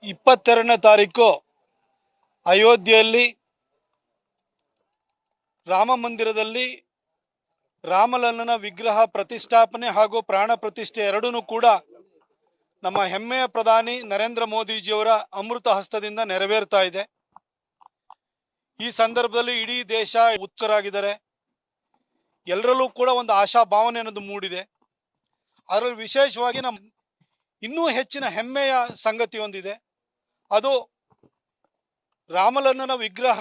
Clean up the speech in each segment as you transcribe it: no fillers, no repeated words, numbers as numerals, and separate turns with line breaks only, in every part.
22ನೇ ತಾರೀಕು ಅಯೋಧ್ಯೆಯಲ್ಲಿ ರಾಮ ಮಂದಿರದಲ್ಲಿ ರಾಮಲಲ್ಲನ ವಿಗ್ರಹ ಪ್ರತಿಷ್ಠಾಪನೆ ಹಾಗೂ ಪ್ರಾಣ ಪ್ರತಿಷ್ಠೆ ಎರಡನ್ನೂ ಕೂಡ ನಮ್ಮ ಹೆಮ್ಮೆಯ ಪ್ರಧಾನಿ ನರೇಂದ್ರ ಮೋದಿಜಿಯವರ ಅಮೃತ ಹಸ್ತದಿಂದ ನೆರವೇರ್ತಾ ಇದೆ. ಈ ಸಂದರ್ಭದಲ್ಲಿ ಇಡೀ ದೇಶ ಉತ್ಸುಕರಾಗಿದ್ದಾರೆ. ಎಲ್ಲರಲ್ಲೂ ಕೂಡ ಒಂದು ಆಶಾ ಭಾವನೆ ಅನ್ನೋದು ಮೂಡಿದೆ. ಅದರಲ್ಲಿ ವಿಶೇಷವಾಗಿ ಇನ್ನೂ ಹೆಚ್ಚಿನ ಹೆಮ್ಮೆಯ ಸಂಗತಿ ಒಂದಿದೆ. ಅದು ರಾಮಲಲ್ಲನ ವಿಗ್ರಹ,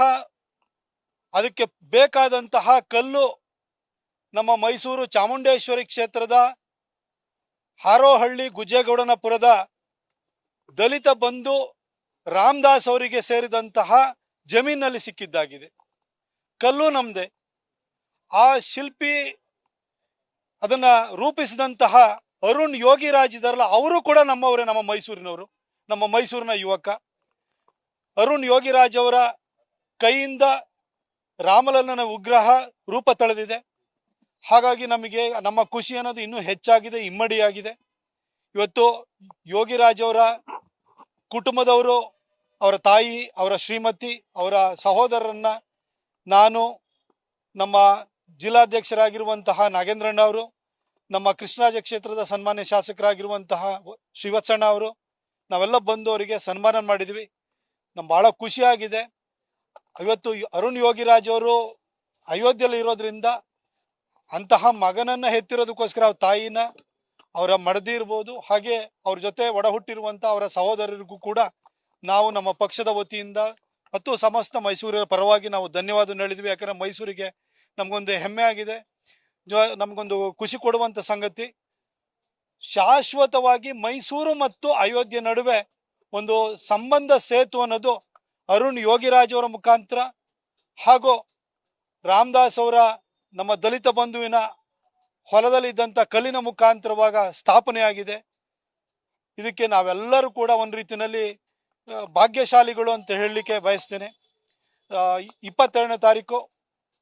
ಅದಕ್ಕೆ ಬೇಕಾದಂತಹ ಕಲ್ಲು ನಮ್ಮ ಮೈಸೂರು ಚಾಮುಂಡೇಶ್ವರಿ ಕ್ಷೇತ್ರದ ಹಾರೋಹಳ್ಳಿ ಗುಜ್ಜೇಗೌಡನಪುರದ ದಲಿತ ಬಂಧು ರಾಮದಾಸ್ ಅವರಿಗೆ ಸೇರಿದಂತಹ ಜಮೀನಲ್ಲಿ ಸಿಕ್ಕಿದ್ದಾಗಿದೆ. ಕಲ್ಲು ನಮ್ಮದೇ. ಆ ಶಿಲ್ಪಿ ಅದನ್ನ ರೂಪಿಸಿದಂತಹ ಅರುಣ್ ಯೋಗಿರಾಜ್ ಇದಾರಲ್ಲ, ಅವರು ಕೂಡ ನಮ್ಮವರೇ, ನಮ್ಮ ಮೈಸೂರಿನವರು, ನಮ್ಮ ಮೈಸೂರಿನ ಯುವಕ. ಅರುಣ್ ಯೋಗಿರಾಜ್ ಅವರ ಕೈಯಿಂದ ರಾಮಲಲ್ಲನ ವಿಗ್ರಹ ರೂಪ ತಳೆದಿದೆ. ಹಾಗಾಗಿ ನಮಗೆ ನಮ್ಮ ಖುಷಿ ಅನ್ನೋದು ಇನ್ನೂ ಹೆಚ್ಚಾಗಿದೆ, ಇಮ್ಮಡಿಯಾಗಿದೆ. ಇವತ್ತು ಯೋಗಿರಾಜ್ ಅವರ ಕುಟುಂಬದವರು, ಅವರ ತಾಯಿ, ಅವರ ಶ್ರೀಮತಿ, ಅವರ ಸಹೋದರರನ್ನ ನಾನು, ನಮ್ಮ ಜಿಲ್ಲಾಧ್ಯಕ್ಷರಾಗಿರುವಂತಹ ನಾಗೇಂದ್ರಣ್ಣ ಅವರು, ನಮ್ಮ ಕೃಷ್ಣರಾಜ ಕ್ಷೇತ್ರದ ಸನ್ಮಾನ್ಯ ಶಾಸಕರಾಗಿರುವಂತಹ ಶ್ರೀವತ್ಸಣ್ಣ ಅವರು, ನಾವೆಲ್ಲ ಬಂದು ಅವರಿಗೆ ಸನ್ಮಾನ ಮಾಡಿದ್ವಿ. ನಮ್ಗೆ ಭಾಳ ಖುಷಿಯಾಗಿದೆ. ಇವತ್ತು ಅರುಣ್ ಯೋಗಿರಾಜ್ ಅವರು ಅಯೋಧ್ಯೆಯಲ್ಲಿ ಇರೋದ್ರಿಂದ ಅಂತಹ ಮಗನನ್ನ ಹೆತ್ತಿರೋದಕ್ಕೋಸ್ಕರ ಅವ್ರ ತಾಯಿನ, ಅವರ ಮಡದಿ ಇರ್ಬೋದು, ಹಾಗೆ ಅವ್ರ ಜೊತೆ ಒಡ ಹುಟ್ಟಿರುವಂಥ ಅವರ ಸಹೋದರರಿಗೂ ಕೂಡ ನಾವು ನಮ್ಮ ಪಕ್ಷದ ವತಿಯಿಂದ ಮತ್ತು ಸಮಸ್ತ ಮೈಸೂರಿನ ಪರವಾಗಿ ನಾವು ಧನ್ಯವಾದ ಹೇಳಿದ್ವಿ. ಯಾಕಂದರೆ ಮೈಸೂರಿಗೆ ನಮಗೊಂದು ಹೆಮ್ಮೆ ಆಗಿದೆ, ನಮಗೊಂದು ಖುಷಿ ಕೊಡುವಂಥ ಸಂಗತಿ. ಶಾಶ್ವತವಾಗಿ ಮೈಸೂರು ಮತ್ತು ಅಯೋಧ್ಯೆ ನಡುವೆ ಒಂದು ಸಂಬಂಧ ಸೇತು ಅನ್ನೋದು ಅರುಣ್ ಯೋಗಿರಾಜ್ ಅವರ ಮುಖಾಂತರ ಹಾಗೂ ರಾಮದಾಸ್ ಅವರ, ನಮ್ಮ ದಲಿತ ಬಂಧುವಿನ ಹೊಲದಲ್ಲಿದ್ದಂಥ ಕಲ್ಲಿನ ಮುಖಾಂತರವಾಗ ಸ್ಥಾಪನೆಯಾಗಿದೆ. ಇದಕ್ಕೆ ನಾವೆಲ್ಲರೂ ಕೂಡ ಒಂದು ರೀತಿಯಲ್ಲಿ ಭಾಗ್ಯಶಾಲಿಗಳು ಅಂತ ಹೇಳಲಿಕ್ಕೆ ಬಯಸ್ತೇನೆ. 22ನೇ ತಾರೀಕು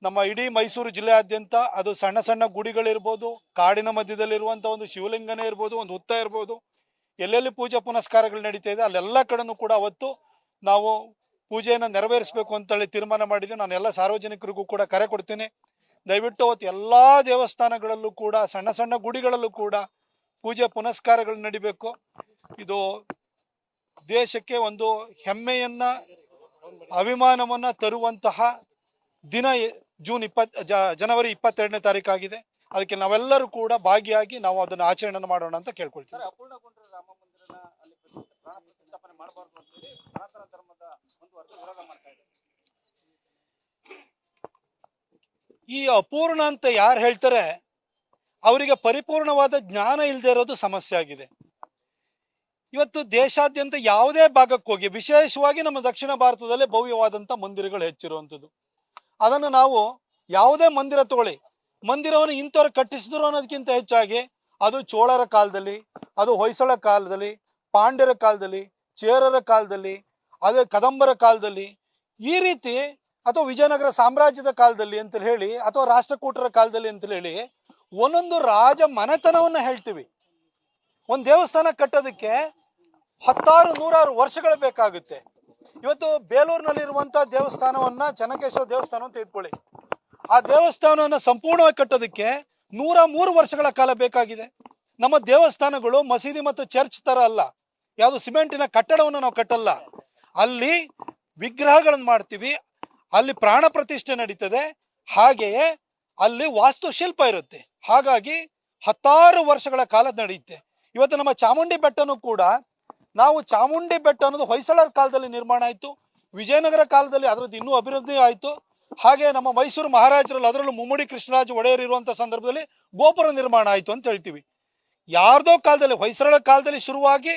ನಮ್ಮ ಇಡೀ ಮೈಸೂರು ಜಿಲ್ಲೆಯಾದ್ಯಂತ, ಅದು ಸಣ್ಣ ಸಣ್ಣ ಗುಡಿಗಳಿರ್ಬೋದು, ಕಾಡಿನ ಮಧ್ಯದಲ್ಲಿರುವಂಥ ಒಂದು ಶಿವಲಿಂಗನೇ ಇರ್ಬೋದು, ಒಂದು ಹುತ್ತ ಇರ್ಬೋದು, ಎಲ್ಲೆಲ್ಲಿ ಪೂಜೆ ಪುನಸ್ಕಾರಗಳು ನಡೀತಾ ಇದೆ ಅಲ್ಲೆಲ್ಲ ಕಡೆನೂ ಕೂಡ ಅವತ್ತು ನಾವು ಪೂಜೆಯನ್ನು ನೆರವೇರಿಸಬೇಕು ಅಂತೇಳಿ ತೀರ್ಮಾನ ಮಾಡಿದ್ವಿ. ನಾನು ಎಲ್ಲ ಸಾರ್ವಜನಿಕರಿಗೂ ಕೂಡ ಕರೆ ಕೊಡ್ತೀನಿ, ದಯವಿಟ್ಟು ಅವತ್ತು ಎಲ್ಲ ದೇವಸ್ಥಾನಗಳಲ್ಲೂ ಕೂಡ, ಸಣ್ಣ ಸಣ್ಣ ಗುಡಿಗಳಲ್ಲೂ ಕೂಡ ಪೂಜೆ ಪುನಸ್ಕಾರಗಳು ನಡಿಬೇಕು. ಇದು ದೇಶಕ್ಕೆ ಒಂದು ಹೆಮ್ಮೆಯನ್ನ, ಅಭಿಮಾನವನ್ನ ತರುವಂತಹ ದಿನ ಜನವರಿ 22ನೇ ತಾರೀಕಾಗಿದೆ. ಅದಕ್ಕೆ ನಾವೆಲ್ಲರೂ ಕೂಡ ಭಾಗಿಯಾಗಿ ನಾವು ಅದನ್ನು ಆಚರಣೆ ಮಾಡೋಣ ಅಂತ ಕೇಳ್ಕೊಳ್ತೀವಿ. ಈ ಅಪೂರ್ಣ ಅಂತ ಯಾರು ಹೇಳ್ತಾರೆ ಅವರಿಗೆ ಪರಿಪೂರ್ಣವಾದ ಜ್ಞಾನ ಇಲ್ಲದೆ ಇರೋದು ಸಮಸ್ಯೆ ಆಗಿದೆ. ಇವತ್ತು ದೇಶಾದ್ಯಂತ ಯಾವುದೇ ಭಾಗಕ್ಕೆ ಹೋಗಿ, ವಿಶೇಷವಾಗಿ ನಮ್ಮ ದಕ್ಷಿಣ ಭಾರತದಲ್ಲೇ ಭವ್ಯವಾದಂಥ ಮಂದಿರಗಳು ಹೆಚ್ಚಿರುವಂಥದ್ದು. ಅದನ್ನು ನಾವು ಯಾವುದೇ ಮಂದಿರ ತಗೊಳ್ಳಿ, ಮಂದಿರವನ್ನು ಇಂಥವ್ರು ಕಟ್ಟಿಸಿದ್ರು ಅನ್ನೋದಕ್ಕಿಂತ ಹೆಚ್ಚಾಗಿ ಅದು ಚೋಳರ ಕಾಲದಲ್ಲಿ, ಅದು ಹೊಯ್ಸಳ ಕಾಲದಲ್ಲಿ, ಪಾಂಡ್ಯರ ಕಾಲದಲ್ಲಿ, ಚೇರರ ಕಾಲದಲ್ಲಿ, ಅದೇ ಕದಂಬರ ಕಾಲದಲ್ಲಿ, ಈ ರೀತಿ, ಅಥವಾ ವಿಜಯನಗರ ಸಾಮ್ರಾಜ್ಯದ ಕಾಲದಲ್ಲಿ ಅಂತ ಹೇಳಿ, ಅಥವಾ ರಾಷ್ಟ್ರಕೂಟರ ಕಾಲದಲ್ಲಿ ಅಂತ ಹೇಳಿ ಒಂದೊಂದು ರಾಜ ಮನೆತನವನ್ನು ಹೇಳ್ತೀವಿ. ಒಂದು ದೇವಸ್ಥಾನ ಕಟ್ಟೋದಕ್ಕೆ 10,000-100,000 ವರ್ಷಗಳು ಬೇಕಾಗುತ್ತೆ. ಇವತ್ತು ಬೇಲೂರಿನಲ್ಲಿರುವಂಥ ದೇವಸ್ಥಾನವನ್ನ, ಚೆನ್ನಕೇಶ್ವರ ದೇವಸ್ಥಾನ ಅಂತ ಇಟ್ಕೊಳ್ಳಿ, ಆ ದೇವಸ್ಥಾನವನ್ನು ಸಂಪೂರ್ಣವಾಗಿ ಕಟ್ಟೋದಕ್ಕೆ 103 ವರ್ಷಗಳ ಕಾಲ ಬೇಕಾಗಿದೆ. ನಮ್ಮ ದೇವಸ್ಥಾನಗಳು ಮಸೀದಿ ಮತ್ತು ಚರ್ಚ್ ತರ ಅಲ್ಲ, ಯಾವುದು ಸಿಮೆಂಟಿನ ಕಟ್ಟಡವನ್ನು ನಾವು ಕಟ್ಟಲ್ಲ. ಅಲ್ಲಿ ವಿಗ್ರಹಗಳನ್ನು ಮಾಡ್ತೀವಿ, ಅಲ್ಲಿ ಪ್ರಾಣ ಪ್ರತಿಷ್ಠೆ ನಡೀತದೆ, ಹಾಗೆಯೇ ಅಲ್ಲಿ ವಾಸ್ತುಶಿಲ್ಪ ಇರುತ್ತೆ. ಹಾಗಾಗಿ 10 ವರ್ಷಗಳ ಕಾಲ ನಡೆಯುತ್ತೆ. ಇವತ್ತು ನಮ್ಮ ಚಾಮುಂಡಿ ಬೆಟ್ಟನೂ ಕೂಡ, ನಾವು ಚಾಮುಂಡಿ ಬೆಟ್ಟ ಅನ್ನೋದು ಹೊಯ್ಸಳರ ಕಾಲದಲ್ಲಿ ನಿರ್ಮಾಣ ಆಯಿತು, ವಿಜಯನಗರ ಕಾಲದಲ್ಲಿ ಅದರದ್ದು ಇನ್ನೂ ಅಭಿವೃದ್ಧಿ ಆಯಿತು. ಹಾಗೆ ನಮ್ಮ ಮೈಸೂರು ಮಹಾರಾಜರಲ್ಲಿ, ಅದರಲ್ಲೂ ಮುಮ್ಮಡಿ ಕೃಷ್ಣರಾಜ ಒಡೆಯರ್ ಇರುವಂಥ ಸಂದರ್ಭದಲ್ಲಿ ಗೋಪುರ ನಿರ್ಮಾಣ ಆಯಿತು ಅಂತ ಹೇಳ್ತೀವಿ. ಯಾರ್ದೋ ಕಾಲದಲ್ಲಿ, ಹೊಯ್ಸಳರ ಕಾಲದಲ್ಲಿ ಶುರುವಾಗಿ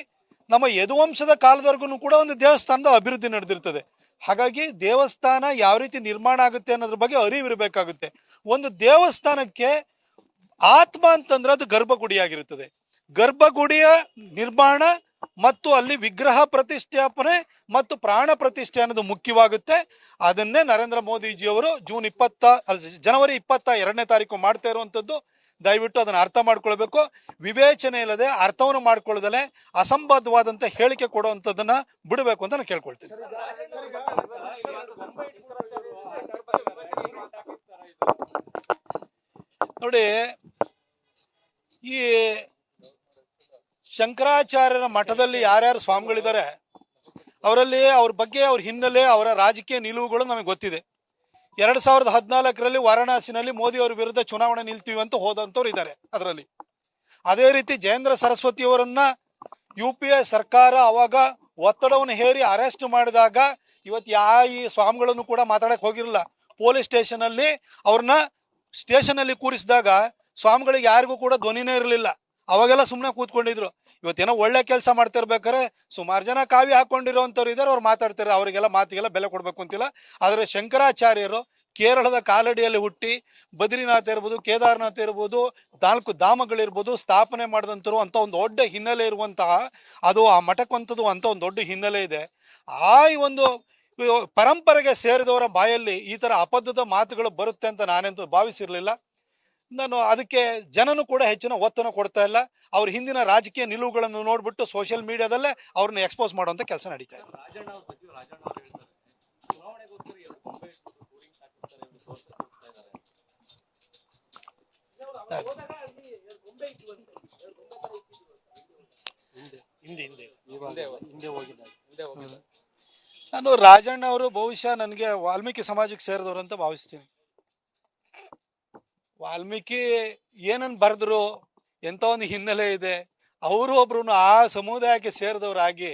ನಮ್ಮ ಯದುವಂಶದ ಕಾಲದವರೆಗೂ ಕೂಡ ಒಂದು ದೇವಸ್ಥಾನದ ಅಭಿವೃದ್ಧಿ ನಡೆದಿರ್ತದೆ. ಹಾಗಾಗಿ ದೇವಸ್ಥಾನ ಯಾವ ರೀತಿ ನಿರ್ಮಾಣ ಆಗುತ್ತೆ ಅನ್ನೋದ್ರ ಬಗ್ಗೆ ಅರಿವಿರಬೇಕಾಗುತ್ತೆ. ಒಂದು ದೇವಸ್ಥಾನಕ್ಕೆ ಆತ್ಮ ಅಂತಂದ್ರೆ ಅದು ಗರ್ಭಗುಡಿಯಾಗಿರುತ್ತದೆ. ಗರ್ಭಗುಡಿಯ ನಿರ್ಮಾಣ ಮತ್ತು ಅಲ್ಲಿ ವಿಗ್ರಹ ಪ್ರತಿಷ್ಠಾಪನೆ ಮತ್ತು ಪ್ರಾಣ ಪ್ರತಿಷ್ಠೆ ಅನ್ನೋದು ಮುಖ್ಯವಾಗುತ್ತೆ. ಅದನ್ನೇ ನರೇಂದ್ರ ಮೋದಿಜಿಯವರು ಜನವರಿ 22ನೇ ತಾರೀಕು ಮಾಡ್ತಾ ಇರುವಂಥದ್ದು. ದಯವಿಟ್ಟು ಅದನ್ನು ಅರ್ಥ ಮಾಡ್ಕೊಳ್ಬೇಕು. ವಿವೇಚನೆ ಇಲ್ಲದೆ ಅರ್ಥವನ್ನು ಮಾಡ್ಕೊಳ್ಳದಲೆ ಅಸಂಬದ್ಧವಾದಂಥ ಹೇಳಿಕೆ ಕೊಡುವಂಥದ್ದನ್ನು ಬಿಡಬೇಕು ಅಂತ ನಾನು ಕೇಳ್ಕೊಳ್ತೀನಿ. ನೋಡಿ, ಈ ಶಂಕರಾಚಾರ್ಯರ ಮಠದಲ್ಲಿ ಯಾರ್ಯಾರು ಸ್ವಾಮಿಗಳಿದ್ದಾರೆ ಅವರಲ್ಲಿ ಅವ್ರ ಬಗ್ಗೆ, ಅವ್ರ ಹಿನ್ನೆಲೆ, ಅವರ ರಾಜಕೀಯ ನಿಲುವುಗಳು ನಮಗೆ ಗೊತ್ತಿದೆ. 2014ರಲ್ಲಿ ವಾರಣಾಸಿನಲ್ಲಿ ಮೋದಿ ಅವರ ವಿರುದ್ಧ ಚುನಾವಣೆ ನಿಲ್ತೀವಿ ಅಂತ ಹೋದಂಥವ್ರು ಇದ್ದಾರೆ ಅದರಲ್ಲಿ. ಅದೇ ರೀತಿ ಜಯೇಂದ್ರ ಸರಸ್ವತಿಯವರನ್ನ UPA ಸರ್ಕಾರ ಅವಾಗ ಒತ್ತಡವನ್ನು ಹೇರಿ ಅರೆಸ್ಟ್ ಮಾಡಿದಾಗ ಇವತ್ತು ಈ ಸ್ವಾಮಿಗಳನ್ನು ಕೂಡ ಮಾತಾಡಕ್ಕೆ ಹೋಗಿರಲಿಲ್ಲ. ಪೊಲೀಸ್ ಸ್ಟೇಷನಲ್ಲಿ ಅವ್ರನ್ನ ಸ್ಟೇಷನಲ್ಲಿ ಕೂರಿಸಿದಾಗ ಸ್ವಾಮಿಗಳಿಗೆ ಯಾರಿಗೂ ಕೂಡ ಧ್ವನಿನೇ ಇರಲಿಲ್ಲ. ಅವಾಗೆಲ್ಲ ಸುಮ್ಮನೆ ಕೂತ್ಕೊಂಡಿದ್ರು. ಇವತ್ತೇನೋ ಒಳ್ಳೆ ಕೆಲಸ ಮಾಡ್ತಿರ್ಬೇಕಾರೆ ಸುಮಾರು ಜನ ಕಾವಿ ಹಾಕೊಂಡಿರೋವಂಥವ್ರು ಇದ್ದಾರೆ, ಅವ್ರು ಮಾತಾಡ್ತಾರೆ. ಅವರಿಗೆಲ್ಲ ಮಾತಿಗೆಲ್ಲ ಬೆಲೆ ಕೊಡಬೇಕು ಅಂತಿಲ್ಲ. ಆದರೆ ಶಂಕರಾಚಾರ್ಯರು ಕೇರಳದ ಕಾಲಡಿಯಲ್ಲಿ ಹುಟ್ಟಿ ಬದ್ರಿನಾಥ ಇರ್ಬೋದು, ಕೇದಾರನಾಥ ಇರ್ಬೋದು, 4 ಧಾಮಗಳಿರ್ಬೋದು ಸ್ಥಾಪನೆ ಮಾಡಿದಂಥರು ಅಂತ ಒಂದು ದೊಡ್ಡ ಹಿನ್ನೆಲೆ ಇರುವಂತಹ, ಅದು ಆ ಮಠಕ್ಕಂಥದ್ದು ಅಂತ ಒಂದು ದೊಡ್ಡ ಹಿನ್ನೆಲೆ ಇದೆ. ಆ ಒಂದು ಪರಂಪರೆಗೆ ಸೇರಿದವರ ಬಾಯಲ್ಲಿ ಈ ಥರ ಅಪದ್ಧದ ಮಾತುಗಳು ಬರುತ್ತೆ ಅಂತ ನಾನೆಂತೂ ಭಾವಿಸಿರಲಿಲ್ಲ. ನಾನು ಅದಕ್ಕೆ ಜನನು ಕೂಡ ಹೆಚ್ಚಿನ ಒತ್ತನ್ನು ಕೊಡ್ತಾ ಇಲ್ಲ. ಅವ್ರ ಹಿಂದಿನ ರಾಜಕೀಯ ನಿಲುವುಗಳನ್ನು ನೋಡ್ಬಿಟ್ಟು ಸೋಷಿಯಲ್ ಮೀಡಿಯಾದಲ್ಲೇ ಅವ್ರನ್ನ ಎಕ್ಸ್ಪೋಸ್ ಮಾಡುವಂಥ ಕೆಲಸ ನಡೀತಾ ಇದೆ. ನಾನು ರಾಜಣ್ಣ ಅವರು ಬಹುಶಃ ನನಗೆ ವಾಲ್ಮೀಕಿ ಸಮಾಜಕ್ಕೆ ಸೇರಿದವರು ಅಂತ ಭಾವಿಸ್ತೀನಿ. ವಾಲ್ಮೀಕಿ ಏನನ್ನು ಬರೆದ್ರು, ಎಂಥ ಒಂದು ಹಿನ್ನೆಲೆ ಇದೆ, ಅವರು ಒಬ್ರು ಆ ಸಮುದಾಯಕ್ಕೆ ಸೇರಿದವರಾಗಿ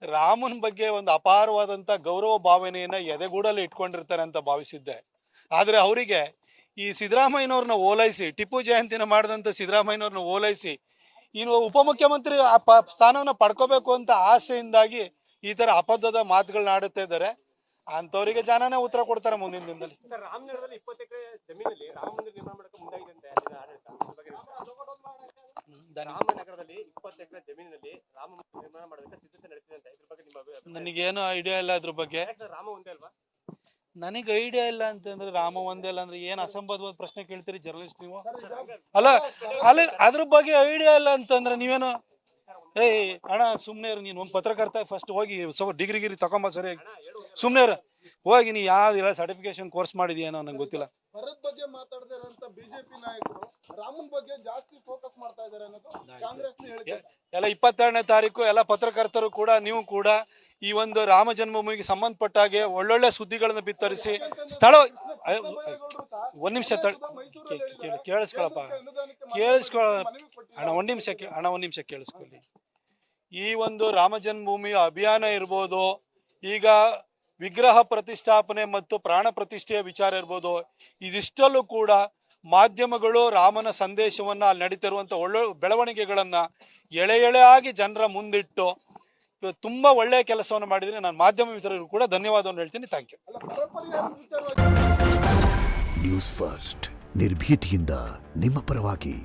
ರಾಮನ ಬಗ್ಗೆ ಒಂದು ಅಪಾರವಾದಂಥ ಗೌರವ ಭಾವನೆಯನ್ನು ಎದೆಗೂಡಲ್ಲಿ ಇಟ್ಕೊಂಡಿರ್ತಾರೆ ಅಂತ ಭಾವಿಸಿದ್ದೆ. ಆದರೆ ಅವರಿಗೆ ಈ ಸಿದ್ದರಾಮಯ್ಯನವ್ರನ್ನ ಓಲೈಸಿ, ಟಿಪ್ಪು ಜಯಂತಿನ ಮಾಡಿದಂಥ ಸಿದ್ದರಾಮಯ್ಯನವ್ರನ್ನ ಓಲೈಸಿ ಇನ್ನು ಉಪಮುಖ್ಯಮಂತ್ರಿ ಸ್ಥಾನವನ್ನು ಪಡ್ಕೋಬೇಕು ಅಂತ ಆಸೆಯಿಂದಾಗಿ ಈ ಥರ ಅಪದ್ಧದ ಮಾತುಗಳನ್ನ ಆಡುತ್ತಾ ಇದ್ದಾರೆ. ಅಂಥವರಿಗೆ ಜನನೇ ಉತ್ತರ ಕೊಡ್ತಾರೆ ಮುಂದಿನ ದಿನದಲ್ಲಿ.
ರಾಮನಗರದಲ್ಲಿ 20 ಎಕರೆ ಜಮೀನಲ್ಲಿ ರಾಮ ಮಂದಿರ ನಿರ್ಮಾಣ ಮಾಡಕ್ಕೆ ಮುಂದಾಗಿದೆ ರಾಮನಗರದಲ್ಲಿ 20 ಎಕರೆ ಜಮೀನಿನಲ್ಲಿ ರಾಮ ಮಂದಿರ ನಿರ್ಮಾಣ ಮಾಡೋದಕ್ಕೆ ಸಿದ್ಧತೆ ನಡೆಸಿದೆ ಅಂತ. ಇದ್ರ ಬಗ್ಗೆ ನಿಮ್ಮ
ನನಗೇನು ಐಡಿಯಾ ಇಲ್ಲ ಅದ್ರ ಬಗ್ಗೆ.
ರಾಮ ಒಂದೇ ಅಲ್ವಾ?
ನನಗೆ ಐಡಿಯಾ ಇಲ್ಲ ಅಂತಂದ್ರೆ ರಾಮ ಒಂದೇ ಅಲ್ಲ ಅಂದ್ರೆ ಏನು ಅಸಂಬದ್ಧವಾದ ಪ್ರಶ್ನೆ ಕೇಳ್ತೀರಿ ಜರ್ನಲಿಸ್ಟ್ ನೀವು? ಅಲ್ಲ ಅದ್ರ ಬಗ್ಗೆ ಐಡಿಯಾ ಇಲ್ಲ ಅಂತಂದ್ರೆ ನೀವೇನು ಅಣ್ಣ ಸುಮ್ಮನೆ ನೀನು ಒಂದು ಪತ್ರಕರ್ತ, ಫಸ್ಟ್ ಹೋಗಿ ಸ್ವಲ್ಪ ಡಿಗ್ರಿ ತಗೊಂಬ ಸರಿಯಾಗಿ. ಸುಮ್ಮನೆ ಹೋಗಿ ನೀ ಯಾವ್ದಿಲ್ಲ ಸರ್ಟಿಫಿಕೇಶನ್ ಕೋರ್ಸ್ ಮಾಡಿದ್ಯೇನೋ ನಂಗೆ ಗೊತ್ತಿಲ್ಲ.
ಭರತ್ ಬಗ್ಗೆ ಮಾತಾಡದೇ ಇರೋಂತ ಬಿಜೆಪಿ ನಾಯಕರು ರಾಮನ್ ಬಗ್ಗೆ ಜಾಸ್ತಿ ಫೋಕಸ್ ಮಾಡ್ತಾ ಇದ್ದಾರೆ ಅನ್ನೋದು ಕಾಂಗ್ರೆಸ್ ಹೇಳಿಕೆ.
ಎಲ್ಲ 22ನೇ ತಾರೀಕು ಎಲ್ಲ ಪತ್ರಕರ್ತರು ಕೂಡ ನೀವು ಕೂಡ ಈ ಒಂದು ರಾಮ ಜನ್ಮಭೂಮಿಗೆ ಸಂಬಂಧಪಟ್ಟ ಹಾಗೆ ಒಳ್ಳೊಳ್ಳೆ ಸುದ್ದಿಗಳನ್ನು ಬಿತ್ತರಿಸಿ ಸ್ಥಳ ಒಂದ್ ನಿಮಿಷ ಕೇಳಿಸ್ಕೊಳಪ್ಪ ಅಣ್ಣ ಒಂದ್ ನಿಮಿಷ ಕೇಳಿಸ್ಕೊಳ್ಳಿ. ಈ ಒಂದು ರಾಮ ಜನ್ಮಭೂಮಿ ಅಭಿಯಾನ ಇರ್ಬೋದು, ಈಗ ವಿಗ್ರಹ ಪ್ರತಿಷ್ಠಾಪನೆ ಮತ್ತು ಪ್ರಾಣ ಪ್ರತಿಷ್ಠೆಯ ವಿಚಾರ ಇರ್ಬೋದು, ಇದಿಷ್ಟಲ್ಲೂ ಕೂಡ ಮಾಧ್ಯಮಗಳು ರಾಮನ ಸಂದೇಶವನ್ನ ಅಲ್ಲಿ ನಡೀತಿರುವಂಥ ಒಳ್ಳೆ ಬೆಳವಣಿಗೆಗಳನ್ನ ಎಳೆ ಆಗಿ ಜನರ ಮುಂದಿಟ್ಟು ತುಂಬಾ ಒಳ್ಳೆಯ ಕೆಲಸವನ್ನು ಮಾಡಿದ್ರೆ ನಾನು ಮಾಧ್ಯಮ ಮಿತ್ರರಿಗೂ ಕೂಡ ಧನ್ಯವಾದವನ್ನು ಹೇಳ್ತೀನಿ. Thank you.
ನ್ಯೂಸ್ ಫಸ್ಟ್ ನಿರ್ಭೀತಿಯಿಂದ ನಿಮ್ಮ ಪರವಾಗಿ.